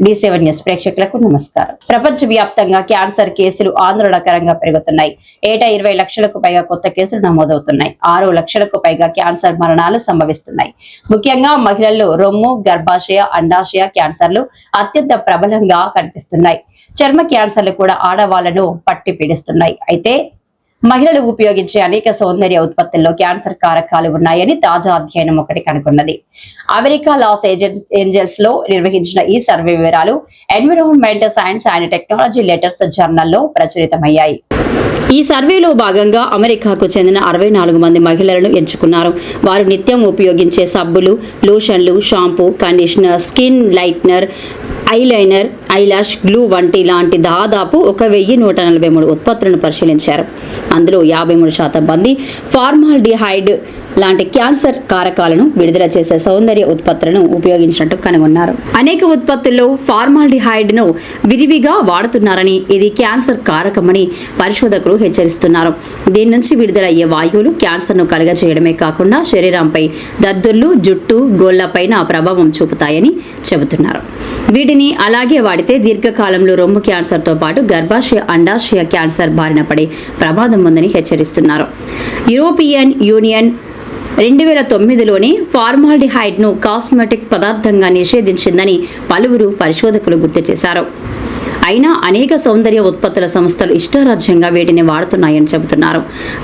D7 news ప్రేక్షకులకు నమస్కారం. ప్రపంచవ్యాప్తంగా క్యాన్సర్ కేసులు ఆందోళనకరంగా పెరుగుతున్నాయి. ఏటా 20 లక్షలకు పైగా కొత్త కేసులు నమోదవుతున్నాయి. 6 లక్షలకు పైగా క్యాన్సర్ మరణాలు సంభవిస్తున్నాయి. ముఖ్యంగా మహిళల్లో రొమ్ము, గర్భాశయ, అండాశయ క్యాన్సర్లు అత్యంత ప్రబలంగా కనిపిస్తున్నాయి. చర్మ క్యాన్సర్లు కూడా ఆడవాళ్లను పట్టి పీడిస్తున్నాయి. అయితే మహిళలు ఉపయోగించే అనేక సౌందర్య ఉత్పత్తుల్లో క్యాన్సర్ కారకాలు ఉన్నాయని తాజా అధ్యయనం ఒకటి కనుగొన్నది. అమెరికా లాస్ ఏంజల్స్ లో నిర్వహించిన ఈ సర్వే వివరాలు environmental science and technology letters జర్నల్లో ప్రచురితమయ్యాయి. ఈ సర్వేలో భాగంగా అమెరికాకు చెందిన 64 మంది మహిళలను ఎంచుకున్నారు. వారు నిత్యం ఉపయోగించే సబ్బులు, లోషన్లు, shampoo, conditioner, skin lightener, eyeliner, eyelash glue వంటి లాంటి దాదాపు 1143 ఉత్పత్తులను పరిశీలించారు. అందులో 53% మంది ఫార్మాల్డిహైడ్ లాంటి క్యాన్సర్ కారకాలను విడుదల చేసే సౌందర్య ఉత్పత్తులను ఉపయోగించినట్టు కనుగొన్నారు. అనేక ఉత్పత్తుల్లో ఫార్మాల్డిహైడ్ ను విరివిగా వాడుతున్నారని, ఇది క్యాన్సర్ కారకమని పరిశోధకులు హెచ్చరిస్తున్నారు. దీని నుంచి విడుదలయ్యే వాయువులు క్యాన్సర్ ను కలుగజేయడమే కాకుండా శరీరంపై దద్దుర్లు, జుట్టు, గోళ్లపైన ప్రభావం చూపుతాయని చెబుతున్నారు. వీటిని అలాగే వాడితే దీర్ఘకాలంలో రొమ్ము క్యాన్సర్ తో పాటు గర్భాశయ, అండాశయ క్యాన్సర్ బారిన పడే ప్రమాదం ఉందని హెచ్చరిస్తున్నారు. యూరోపియన్ యూనియన్ 2009లోనే ఫార్మాల్డిహైడ్ ను కాస్మెటిక్ పదార్థంగా నిషేధించిందని పలువురు పరిశోధకులు గుర్తు చేశారు. అయినా అనేక సౌందర్య ఉత్పత్తుల సంస్థలు ఇష్టారాజ్యంగా వీటిని వాడుతున్నాయని చెబుతున్నారు.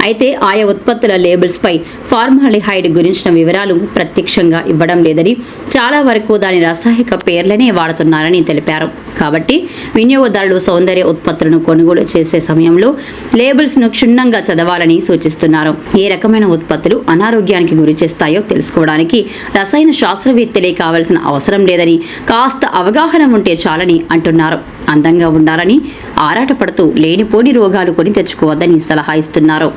అయితే ఆయా ఉత్పత్తుల లేబుల్స్ పై ఫార్మాల్డిహైడ్ గురించిన వివరాలు ప్రత్యక్షంగా ఇవ్వడం లేదని, చాలా వరకు దాని రసాయనిక పేర్లనే వాడుతున్నారని తెలిపారు. కాబట్టి వినియోగదారులు సౌందర్య ఉత్పత్తులను కొనుగోలు చేసే సమయంలో లేబుల్స్ ను క్షుణ్ణంగా చదవాలని సూచిస్తున్నారు. ఏ రకమైన ఉత్పత్తులు అనారోగ్యానికి గురి చేస్తాయో తెలుసుకోవడానికి రసాయన శాస్త్రవేత్తలే కావాల్సిన అవసరం లేదని, కాస్త అవగాహన ఉంటే చాలని అంటున్నారు. అందంగా ఉండాలని ఆరాటపడుతూ లేనిపోని రోగాలు కొని తెచ్చుకోవద్దని సలహా ఇస్తున్నారు.